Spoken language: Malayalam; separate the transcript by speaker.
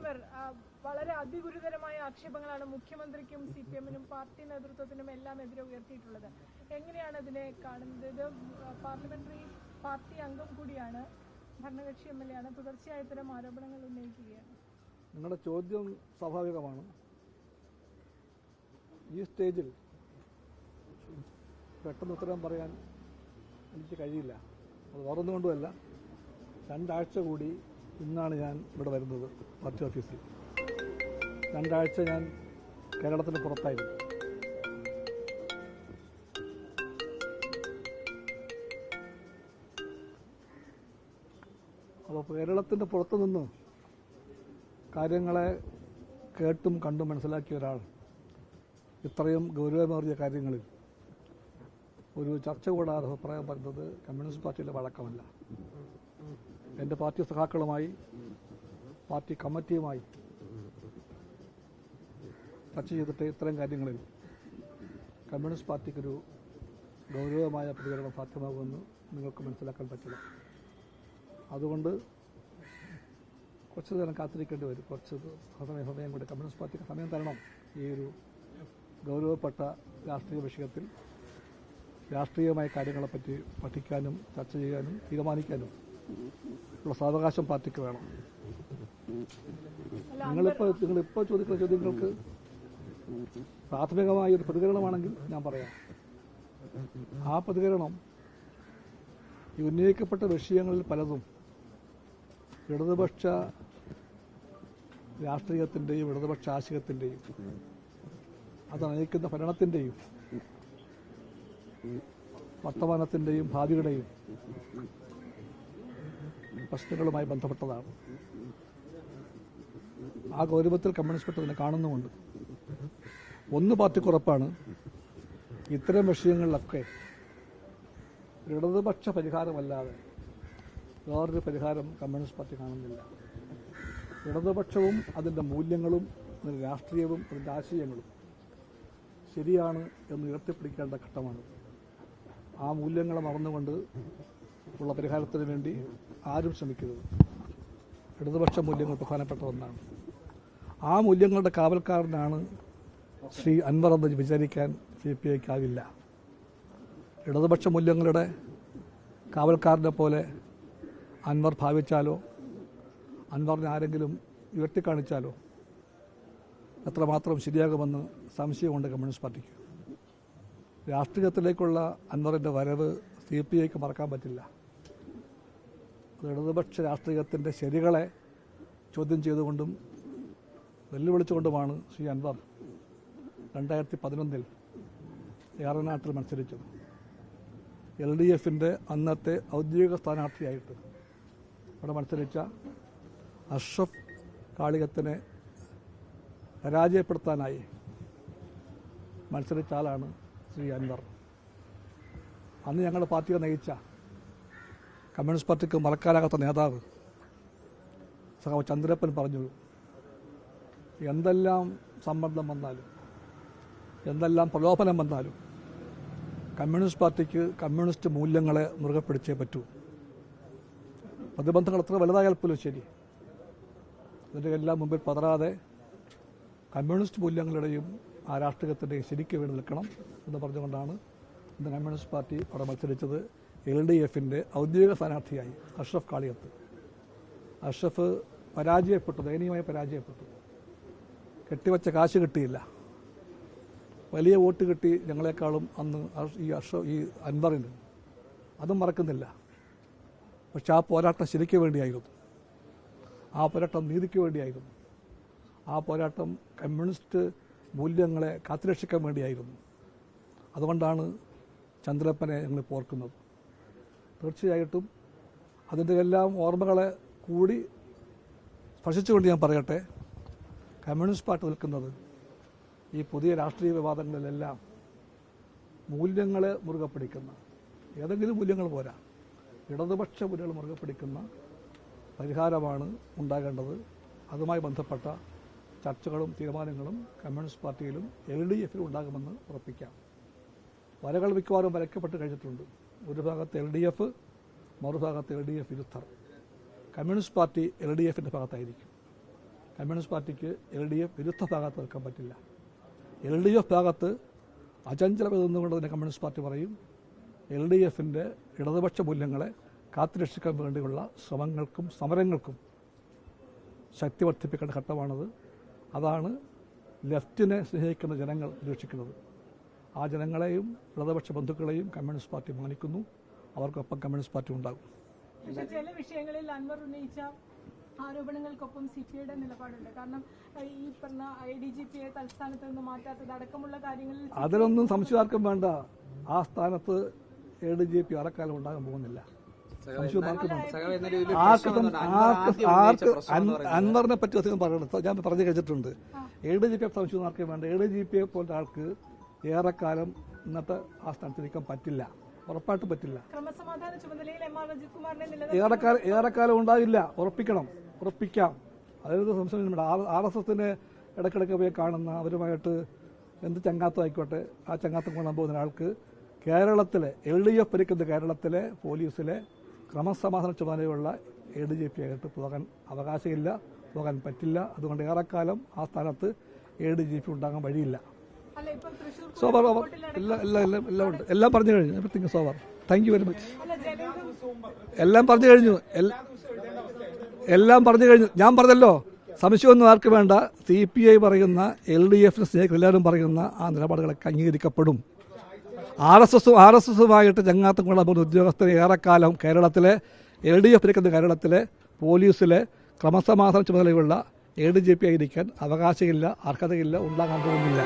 Speaker 1: അൻവർ, വളരെ അതിഗുരുതരമായ ആക്ഷേപങ്ങളാണ് മുഖ്യമന്ത്രിക്കും CPM-നും പാർട്ടി നേതൃത്വത്തിനും എല്ലാം എതിരെ ഉയർത്തിയിട്ടുള്ളത്. എങ്ങനെയാണ് ഇതിനെ കാണുന്നത്? ഇത് പാർലമെന്ററി പാർട്ടി അംഗം കൂടിയാണ്, ഭരണകക്ഷി MLA ആണ്, തുടർച്ചയായ ഇത്തരം ആരോപണങ്ങൾ ഉന്നയിക്കുകയാണ്.
Speaker 2: നിങ്ങളുടെ ചോദ്യം സ്വാഭാവികമാണ്. ഈ സ്റ്റേജിൽ പെട്ടെന്ന് ഉത്തരം പറയാൻ എനിക്ക് കഴിയില്ല. അത് വേറൊന്നുകൊണ്ടുമല്ല, 2 ആഴ്ച കൂടി ഇന്നാണ് ഞാൻ ഇവിടെ വരുന്നത് പാർട്ടി ഓഫീസിൽ. 2 ആഴ്ച ഞാൻ കേരളത്തിന് പുറത്തായിരുന്നു. അപ്പോൾ കേരളത്തിൻ്റെ പുറത്തു നിന്ന് കാര്യങ്ങളെ കേട്ടും കണ്ടും മനസ്സിലാക്കിയ ഒരാൾ ഇത്രയും ഗൗരവമേറിയ കാര്യങ്ങളിൽ ഒരു ചർച്ച കൂടാതെ അഭിപ്രായം പറയുന്നത് കമ്മ്യൂണിസ്റ്റ് പാർട്ടിയിലെ വഴക്കമല്ല. എൻ്റെ പാർട്ടി സഖാക്കളുമായി പാർട്ടി കമ്മിറ്റിയുമായി ചർച്ച ചെയ്തിട്ട് ഇത്തരം കാര്യങ്ങളിൽ കമ്മ്യൂണിസ്റ്റ് പാർട്ടിക്കൊരു ഗൗരവമായ പ്രതികരണം സാധ്യമാകുമെന്ന് നിങ്ങൾക്ക് മനസ്സിലാക്കാൻ പറ്റില്ല. അതുകൊണ്ട് കുറച്ച് നേരം കാത്തിരിക്കേണ്ടി വരും. കുറച്ച് സമയം കൂടി കമ്മ്യൂണിസ്റ്റ് പാർട്ടിക്ക് സമയം തരണം. ഈ ഒരു ഗൗരവപ്പെട്ട രാഷ്ട്രീയ വിഷയത്തിൽ രാഷ്ട്രീയമായ കാര്യങ്ങളെപ്പറ്റി പഠിക്കാനും ചർച്ച ചെയ്യാനും തീരുമാനിക്കാനും ഉള്ള സാവകാശം പാർട്ടിക്ക് വേണം. നിങ്ങളിപ്പോൾ ചോദിക്കുന്ന ചോദ്യങ്ങൾക്ക് പ്രാഥമികമായ ഒരു പ്രതികരണമാണെങ്കിൽ ഞാൻ പറയാം. ആ പ്രതികരണം ഈ ഉന്നയിക്കപ്പെട്ട വിഷയങ്ങളിൽ പലതും ഇടതുപക്ഷ രാഷ്ട്രീയത്തിൻ്റെയും ഇടതുപക്ഷ ആശയത്തിൻ്റെയും അത് നയിക്കുന്ന ഭരണത്തിൻ്റെയും വർത്തമാനത്തിൻ്റെയും ഭാവിയുടെയും പ്രശ്നങ്ങളുമായി ബന്ധപ്പെട്ടതാണ്. ആ ഗൗരവത്തിൽ കമ്മ്യൂണിസ്റ്റ് പാർട്ടി അതിനെ കാണുന്നുമുണ്ട്. ഒന്ന് പാർട്ടിക്കുറപ്പാണ്, ഇത്തരം വിഷയങ്ങളിലൊക്കെ ഇടതുപക്ഷ പരിഹാരമല്ലാതെ വേറൊരു പരിഹാരം കമ്മ്യൂണിസ്റ്റ് പാർട്ടി കാണുന്നില്ല. ഇടതുപക്ഷവും അതിൻ്റെ മൂല്യങ്ങളും അതിൻ്റെ രാഷ്ട്രീയവും അതിൻ്റെ ആശയങ്ങളും ശരിയാണ് എന്ന് ഉയർത്തിപ്പിടിക്കേണ്ട ഘട്ടമാണ്. ആ മൂല്യങ്ങളെ മറന്നുകൊണ്ട് ഉള്ള പരിഹാരത്തിന് വേണ്ടി ആരും ശ്രമിക്കരുത്. ഇടതുപക്ഷ മൂല്യങ്ങൾ പ്രധാനപ്പെട്ട ഒന്നാണ്. ആ മൂല്യങ്ങളുടെ കാവൽക്കാരനാണ് ശ്രീ അൻവർ എന്ന് വിചാരിക്കാൻ CPIക്കാവില്ല. ഇടതുപക്ഷ മൂല്യങ്ങളുടെ കാവൽക്കാരനെ പോലെ അൻവർ ഭാവിച്ചാലോ അൻവറിനെ ആരെങ്കിലും ഉയർത്തിക്കാണിച്ചാലോ എത്രമാത്രം ശരിയാകുമെന്ന് സംശയമുണ്ട് കമ്മ്യൂണിസ്റ്റ് പാർട്ടിക്ക്. രാഷ്ട്രീയത്തിലേക്കുള്ള അൻവറിൻ്റെ വരവ് CPIക്ക് മറക്കാൻ പറ്റില്ല. ഇടതുപക്ഷ രാഷ്ട്രീയത്തിൻ്റെ ശരികളെ ചോദ്യം ചെയ്തുകൊണ്ടും വെല്ലുവിളിച്ചുകൊണ്ടുമാണ് ശ്രീ അൻവർ 2011 ഏറനാട്ടിൽ മത്സരിച്ചത്. LDFിൻ്റെ അന്നത്തെ ഔദ്യോഗിക സ്ഥാനാർത്ഥിയായിട്ട് അവിടെ മത്സരിച്ച അഷ്റഫ് കാളികത്തിനെ പരാജയപ്പെടുത്താനായി മത്സരിച്ച ആളാണ് ശ്രീ അൻവർ. അന്ന് ഞങ്ങളുടെ പാർട്ടിയെ നയിച്ച കമ്മ്യൂണിസ്റ്റ് പാർട്ടിക്ക് മറക്കാനാകാത്ത നേതാവ് സഖാവ് ചന്ദ്രപ്പൻ പറഞ്ഞു, എന്തെല്ലാം സമ്മർദ്ദം വന്നാലും എന്തെല്ലാം പ്രലോഭനം വന്നാലും കമ്മ്യൂണിസ്റ്റ് പാർട്ടിക്ക് കമ്മ്യൂണിസ്റ്റ് മൂല്യങ്ങളെ മുറുകെ പിടിച്ചേ പറ്റൂ. പ്രതിബന്ധങ്ങൾ എത്ര വലുതായാൽ പോലും ശരി, അതിൻ്റെ എല്ലാം മുമ്പിൽ പതറാതെ കമ്മ്യൂണിസ്റ്റ് മൂല്യങ്ങളുടെയും ആ രാഷ്ട്രീയത്തിൻ്റെയും ശരിക്ക് വേണ്ടി നിൽക്കണം എന്ന് പറഞ്ഞുകൊണ്ടാണ് ഇന്ന് കമ്മ്യൂണിസ്റ്റ് പാർട്ടി അവിടെ മത്സരിച്ചത്. LDFിൻ്റെ ഔദ്യോഗിക സ്ഥാനാർത്ഥിയായി അഷ്റഫ് കാളിയത്ത്. അഷ്റഫ് പരാജയപ്പെട്ടു, ദയനീയമായി പരാജയപ്പെട്ടു. കെട്ടിവെച്ച കാശ് കിട്ടിയില്ല. വലിയ വോട്ട് കിട്ടി ഞങ്ങളെക്കാളും അന്ന് ഈ അൻവറിന്. അതും മറക്കുന്നില്ല. പക്ഷെ ആ പോരാട്ടം ശരിക്ക് വേണ്ടിയായിരുന്നു. ആ പോരാട്ടം നീതിക്ക് വേണ്ടിയായിരുന്നു. ആ പോരാട്ടം കമ്മ്യൂണിസ്റ്റ് മൂല്യങ്ങളെ കാത്തുരക്ഷിക്കാൻ വേണ്ടിയായിരുന്നു. അതുകൊണ്ടാണ് ചന്ദ്രപ്പനെ ഞങ്ങൾ ഓർക്കുന്നത്. തീർച്ചയായിട്ടും അതിൻ്റെ എല്ലാം ഓർമ്മകളെ കൂടി സ്പർശിച്ചുകൊണ്ട് ഞാൻ പറയട്ടെ, കമ്മ്യൂണിസ്റ്റ് പാർട്ടി നിൽക്കുന്നത് ഈ പുതിയ രാഷ്ട്രീയ വിവാദങ്ങളിലെല്ലാം മൂല്യങ്ങളെ മുറുകെ പിടിക്കുന്ന, ഏതെങ്കിലും മൂല്യങ്ങൾ പോരാ, ഇടതുപക്ഷ മൂല്യങ്ങൾ മുറുകെ പിടിക്കുന്ന പരിഹാരമാണ് ഉണ്ടാകേണ്ടത്. അതുമായി ബന്ധപ്പെട്ട ചർച്ചകളും തീരുമാനങ്ങളും കമ്മ്യൂണിസ്റ്റ് പാർട്ടിയിലും LDFിലും ഉണ്ടാകുമെന്ന് ഉറപ്പിക്കാം. വരകൾ മിക്കവാറും വരയ്ക്കപ്പെട്ട് കഴിഞ്ഞിട്ടുണ്ട്. ഒരു ഭാഗത്ത് LDF, മറുഭാഗത്ത് LDF വിരുദ്ധർ. കമ്മ്യൂണിസ്റ്റ് പാർട്ടി LDFിൻ്റെ ഭാഗത്തായിരിക്കും. കമ്മ്യൂണിസ്റ്റ് പാർട്ടിക്ക് LDF വിരുദ്ധ ഭാഗത്ത് നിൽക്കാൻ പറ്റില്ല. LDF ഭാഗത്ത് അചഞ്ചലം നിന്നുകൊണ്ട് തന്നെ കമ്മ്യൂണിസ്റ്റ് പാർട്ടി പറയും LDFിൻ്റെ ഇടതുപക്ഷ മൂല്യങ്ങളെ കാത്തുരക്ഷിക്കാൻ വേണ്ടിയുള്ള ശ്രമങ്ങൾക്കും സമരങ്ങൾക്കും ശക്തി വർദ്ധിപ്പിക്കേണ്ട ഘട്ടമാണത്. അതാണ് ലെഫ്റ്റിനെ സ്നേഹിക്കുന്ന ജനങ്ങൾ നിരീക്ഷിക്കുന്നത്. ആ ജനങ്ങളെയും ഇടതുപക്ഷ ബന്ധുക്കളെയും കമ്മ്യൂണിസ്റ്റ് പാർട്ടി മാനിക്കുന്നു. അവർക്കൊപ്പം കമ്മ്യൂണിസ്റ്റ് പാർട്ടി ഉണ്ടാകും.
Speaker 1: പക്ഷേ ചില വിഷയങ്ങളിൽ അൻവർ ഉന്നയിച്ച ആരോപണങ്ങൾക്കൊപ്പം CPIയുടെ നിലപാടുണ്ട്. കാരണം ഈ പറഞ്ഞ IDGPയെ തൽസ്ഥാനത്ത് നിന്ന് മാറ്റാത്തത് അടക്കമുള്ള കാര്യങ്ങളിൽ
Speaker 2: അതിലൊന്നും സംശയാർക്കും വേണ്ട. ആ സ്ഥാനത്ത് ADGP അറക്കാലം ഉണ്ടാകാൻ പോകുന്നില്ല. അൻവറിനെ പറ്റി അധികം പറയണത് ഞാൻ പറഞ്ഞു കഴിഞ്ഞിട്ടുണ്ട്. ADGP സംശയം ആർക്കും വേണ്ട. ADGPയെ പോലത്തെ ആൾക്ക് ഏറെക്കാലം ഇന്നത്തെ ആ സ്ഥാനത്തിരിക്കാൻ പറ്റില്ല, ഉറപ്പായിട്ടും പറ്റില്ല.
Speaker 1: ക്രമസമാധാന ചുമതലയിൽ MR അജിത് കുമാറിനെ
Speaker 2: ഏറെക്കാലം ഉണ്ടാകില്ല. ഉറപ്പിക്കാം. അതായത് സംശയം RSSനെ ഇടയ്ക്കിടയ്ക്ക് പോയി കാണുന്ന അവരുമായിട്ട് എന്ത് ചങ്ങാത്തം ആയിക്കോട്ടെ, ആ ചങ്ങാത്തം കൊണ്ടാൻ പോകുന്ന ആൾക്ക് കേരളത്തിലെ LDF ഭരിക്കുന്ന കേരളത്തിലെ പോലീസിലെ ക്രമസമാധാന ചുമതലയുള്ള ADGP ആയിട്ട് പോകാൻ അവകാശമില്ല, പോകാൻ പറ്റില്ല. അതുകൊണ്ട് ഏറെക്കാലം ആ സ്ഥാനത്ത് ADGP ഉണ്ടാകാൻ വഴിയില്ല. സോവർ എല്ലാം ഉണ്ട്. എല്ലാം പറഞ്ഞു കഴിഞ്ഞു. Everything's over. Thank you very much. എല്ലാം പറഞ്ഞു കഴിഞ്ഞു. ഞാൻ പറഞ്ഞല്ലോ, സംശയമൊന്നും ആർക്ക് വേണ്ട. CPI പറയുന്ന LDFിനെ സ്നേഹിക്കുന്ന എല്ലാവരും പറയുന്ന ആ നിലപാടുകളൊക്കെ അംഗീകരിക്കപ്പെടും. RSSുമായിട്ട് ചങ്ങാത്തം കൊണ്ടാൻ പോകുന്ന ഉദ്യോഗസ്ഥരെ ഏറെക്കാലം കേരളത്തിലെ LDF ഭരിക്കുന്ന കേരളത്തിലെ പോലീസിലെ ക്രമസമാധാന ചുമതലയുള്ള ADGP ആയിരിക്കാൻ അവകാശമില്ല, അർഹതയില്ല, ഉണ്ടാകാൻ പോകുന്നില്ല.